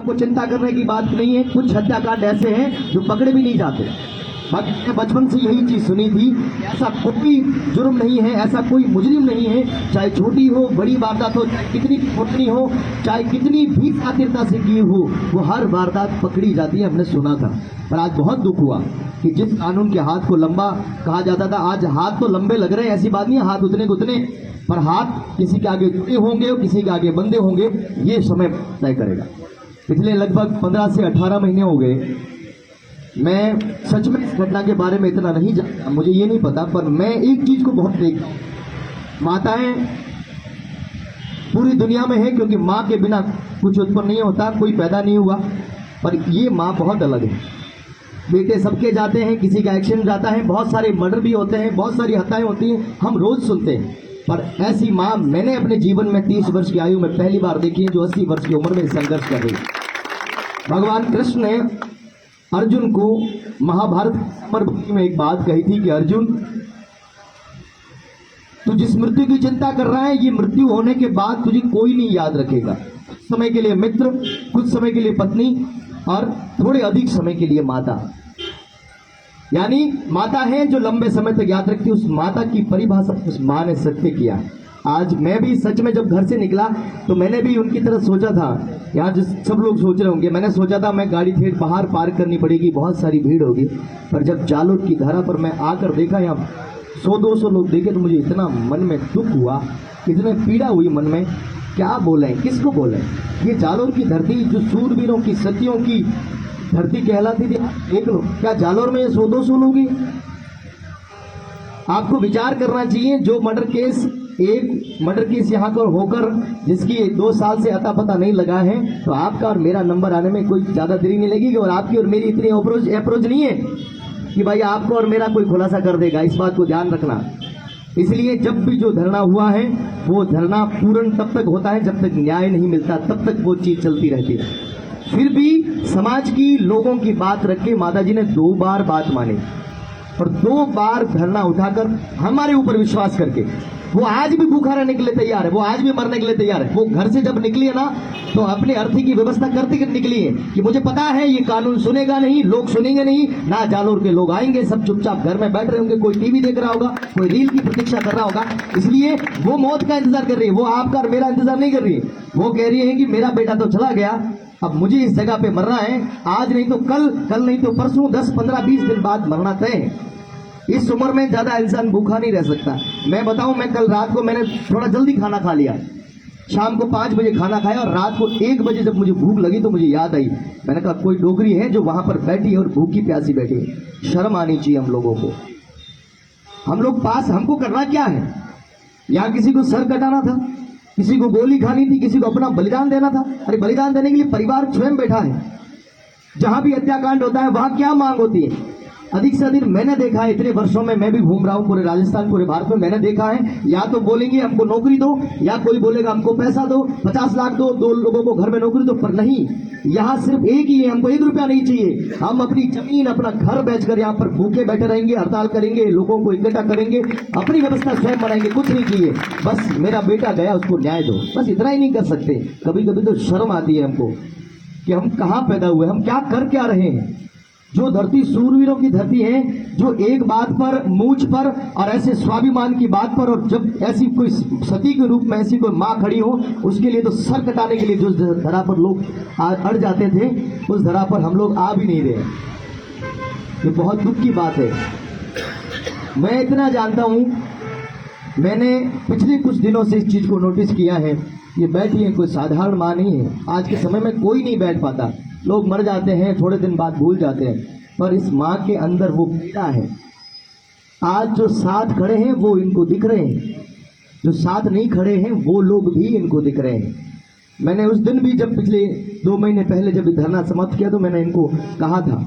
को चिंता करने की बात नहीं है। कुछ हत्याकांड ऐसे हैं जो पकड़े भी नहीं जाते। मैंने बचपन से यही चीज सुनी थी, ऐसा कोई जुर्म नहीं है, ऐसा कोई मुजरिम नहीं है, चाहे छोटी हो बड़ी वारदात हो, चाहे कितनी छोटी हो, चाहे कितनी भी कातिरता से की हो, वो हर वारदात पकड़ी जाती है। हमने सुना था। पर आज बहुत दुख हुआ कि जिस कानून के हाथ को लंबा कहा जाता था, आज हाथ तो लंबे लग रहे हैं, ऐसी बात नहीं है, हाथ उतने उतने, पर हाथ किसी के आगे जुड़े होंगे और किसी के आगे बंधे होंगे, ये समय तय करेगा। पिछले लगभग 15 से 18 महीने हो गए, मैं सच में इस घटना के बारे में इतना नहीं जानता, मुझे ये नहीं पता, पर मैं एक चीज को बहुत देखता हूं। माताएं पूरी दुनिया में है, क्योंकि माँ के बिना कुछ उत्पन्न नहीं होता, कोई पैदा नहीं हुआ, पर ये माँ बहुत अलग है। बेटे सबके जाते हैं, किसी का एक्सीडेंट जाता है, बहुत सारे मर्डर भी होते हैं, बहुत सारी हत्याएं होती हैं, हम रोज सुनते हैं, पर ऐसी माँ मैंने अपने जीवन में 30 वर्ष की आयु में पहली बार देखी है, जो 80 वर्ष की उम्र में संघर्ष कर रही है। भगवान कृष्ण ने अर्जुन को महाभारत समर भूमि में एक बात कही थी कि अर्जुन, तू जिस मृत्यु की चिंता कर रहा है, ये मृत्यु होने के बाद तुझे कोई नहीं याद रखेगा। कुछ समय के लिए मित्र, कुछ समय के लिए पत्नी और थोड़े अधिक समय के लिए माता। यानी माता है जो लंबे समय तक याद रखती है। उस माता की परिभाषा उस माँ ने सत्य किया। आज मैं भी सच में जब घर से निकला तो मैंने भी उनकी तरह सोचा था, यहाँ जो सब लोग सोच रहे होंगे, मैंने सोचा था मैं गाड़ी फिर बाहर पार्क करनी पड़ेगी, बहुत सारी भीड़ होगी, पर जब जालोर की धारा पर मैं आकर देखा, यहाँ 100-200 लोग देखे, तो मुझे इतना मन में दुख हुआ, इतने पीड़ा हुई मन में, क्या बोले, किसको बोले। ये जालोर की धरती जो सूरवीरों की, सतियों की धरती कहलाती थी, देख लो, क्या जालोर में 100-200 लोग हैं? आपको विचार करना चाहिए। जो मर्डर केस, एक मर्डर केस यहाँ पर होकर जिसकी 2 साल से अता पता नहीं लगा है, तो आपका और मेरा नंबर आने में कोई ज्यादा देरी नहीं लगेगी, और आपकी और मेरी इतनी अप्रोच नहीं है कि भाई आपको और मेरा कोई खुलासा कर देगा। इस बात को ध्यान रखना। इसलिए जब भी जो धरना हुआ है, वो धरना पूर्ण तब तक होता है जब तक न्याय नहीं मिलता, तब तक वो चीज चलती रहती है। फिर भी समाज की, लोगों की बात रख के माता जी ने 2 बार बात मानी, और 2 बार धरना उठाकर हमारे ऊपर विश्वास करके वो आज भी भूखा रहने के लिए तैयार है, वो आज भी मरने के लिए तैयार है। वो घर से जब निकली है ना, तो अपने अर्थी की व्यवस्था करते निकली है कि मुझे पता है ये कानून सुनेगा नहीं, लोग सुनेंगे नहीं ना, जालोर के लोग आएंगे, सब चुपचाप घर में बैठ रहे होंगे, कोई टीवी देख रहा होगा, कोई रील की प्रतीक्षा कर रहा होगा। इसलिए वो मौत का इंतजार कर रही है, वो आपका और मेरा इंतजार नहीं कर रही है। वो कह रही है कि मेरा बेटा तो चला गया, अब मुझे इस जगह पे मरना है, आज नहीं तो कल, कल नहीं तो परसों, 10, 15, 20 दिन बाद मरना तय है। इस उम्र में ज्यादा इंसान भूखा नहीं रह सकता। मैं बताऊं, मैं कल रात को मैंने थोड़ा जल्दी खाना खा लिया, शाम को 5 बजे खाना खाया, और रात को 1 बजे जब मुझे भूख लगी तो मुझे याद आई, मैंने कहा कोई डोगरी है जो वहां पर बैठी है और भूखी प्यासी बैठी है। शर्म आनी चाहिए हम लोगों को। हम लोग पास, हमको करना क्या है? यहाँ किसी को सर कटाना था, किसी को गोली खानी थी, किसी को अपना बलिदान देना था। अरे बलिदान देने के लिए परिवार स्वयं बैठा है। जहां भी हत्याकांड होता है वहां क्या मांग होती है? अधिक से अधिक मैंने देखा है, इतने वर्षों में मैं भी घूम रहा हूं पूरे राजस्थान, पूरे भारत में, मैंने देखा है, या तो बोलेंगे हमको नौकरी दो, या कोई बोलेगा हमको पैसा दो, 50 लाख दो, 2 लोगों को घर में नौकरी दो। पर नहीं, यहाँ सिर्फ एक ही है, हमको 1 रुपया नहीं चाहिए। हम अपनी जमीन, अपना घर बेचकर यहाँ पर भूखे बैठे रहेंगे, हड़ताल करेंगे, लोगों को इकट्ठा करेंगे, अपनी व्यवस्था स्वयं बनाएंगे, कुछ नहीं चाहिए, बस मेरा बेटा गया, उसको न्याय दो, बस इतना ही नहीं कर सकते। कभी कभी तो शर्म आती है हमको कि हम कहाँ पैदा हुए, हम क्या कर क्या रहे हैं। जो धरती सूरवीरों की धरती है, जो एक बात पर, मूंछ पर और ऐसे स्वाभिमान की बात पर, और जब ऐसी कोई सती के रूप में ऐसी कोई माँ खड़ी हो, उसके लिए तो सर कटाने के लिए जो धरा पर लोग अड़ जाते थे, उस धरा पर हम लोग आ भी नहीं रहे। ये बहुत दुख की बात है। मैं इतना जानता हूं, मैंने पिछले कुछ दिनों से इस चीज को नोटिस किया है। ये बैठी है, कोई साधारण माँ नहीं है। आज के समय में कोई नहीं बैठ पाता, लोग मर जाते हैं, थोड़े दिन बाद भूल जाते हैं, पर इस माँ के अंदर वो पीड़ा है। आज जो साथ खड़े हैं वो इनको दिख रहे हैं, जो साथ नहीं खड़े हैं वो लोग भी इनको दिख रहे हैं। मैंने उस दिन भी, जब पिछले 2 महीने पहले जब धरना समाप्त किया, तो मैंने इनको कहा था,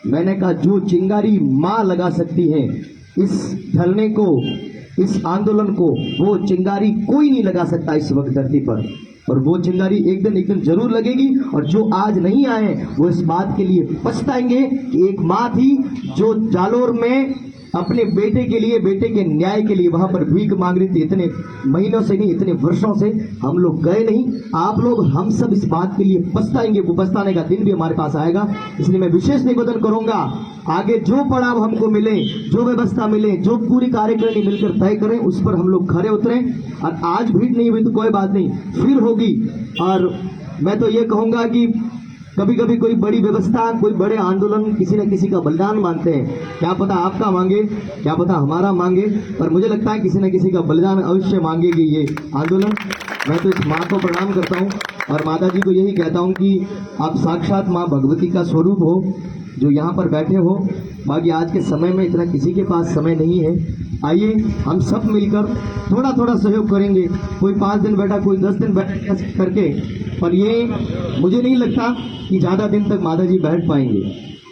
मैंने कहा जो चिंगारी माँ लगा सकती है इस धरने को, इस आंदोलन को, वो चिंगारी कोई नहीं लगा सकता इस वक्त धरती पर। और वो चिंगारी एक दिन जरूर लगेगी, और जो आज नहीं आए वो इस बात के लिए पछताएंगे कि एक माँ थी जो जालोर में अपने बेटे के लिए, बेटे के न्याय के लिए वहां पर भीख मांग रही थी। इतने महीनों से नहीं, इतने वर्षों से हम लोग गए नहीं। आप लोग, हम सब इस बात के लिए पछताएंगे, वो पछताने का दिन भी हमारे पास आएगा। इसलिए मैं विशेष निवेदन करूंगा, आगे जो पड़ाव हमको मिले, जो व्यवस्था मिले, जो पूरी कार्यकारिणी मिलकर तय करें, उस पर हम लोग खरे उतरें। और आज भीड़ नहीं हुई तो कोई बात नहीं, फिर होगी। और मैं तो ये कहूंगा कि कभी कभी कोई बड़ी व्यवस्था, कोई बड़े आंदोलन किसी न किसी का बलिदान मांगते हैं। क्या पता आपका मांगे, क्या पता हमारा मांगे, पर मुझे लगता है किसी न किसी का बलिदान अवश्य मांगेगी ये आंदोलन। मैं तो इस माँ को प्रणाम करता हूँ और माता जी को यही कहता हूँ कि आप साक्षात माँ भगवती का स्वरूप हो, जो यहाँ पर बैठे हो। बाकी आज के समय में इतना किसी के पास समय नहीं है। आइए हम सब मिलकर थोड़ा थोड़ा सहयोग करेंगे। कोई 5 दिन बैठा, कोई 10 दिन बैठा करके, पर ये मुझे नहीं लगता कि ज़्यादा दिन तक माता जी बैठ पाएंगे।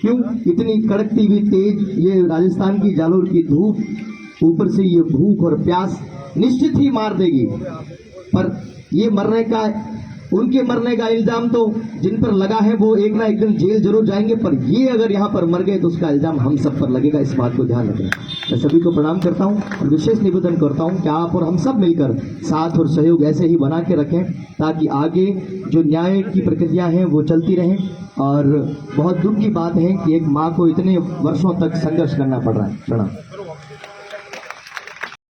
क्यों? इतनी कड़कती हुई तेज ये राजस्थान की जालोर की धूप, ऊपर से ये भूख और प्यास निश्चित ही मार देगी। पर ये मरने का, उनके मरने का इल्जाम तो जिन पर लगा है वो एक ना एक दिन जेल जरूर जाएंगे, पर ये अगर यहाँ पर मर गए तो उसका इल्जाम हम सब पर लगेगा। इस बात को ध्यान रखें। मैं सभी को प्रणाम करता हूँ और विशेष निवेदन करता हूँ कि आप और हम सब मिलकर साथ और सहयोग ऐसे ही बना के रखें, ताकि आगे जो न्याय की प्रक्रिया है वो चलती रहें। और बहुत दुख की बात है कि एक माँ को इतने वर्षों तक संघर्ष करना पड़ रहा है। प्रणाम।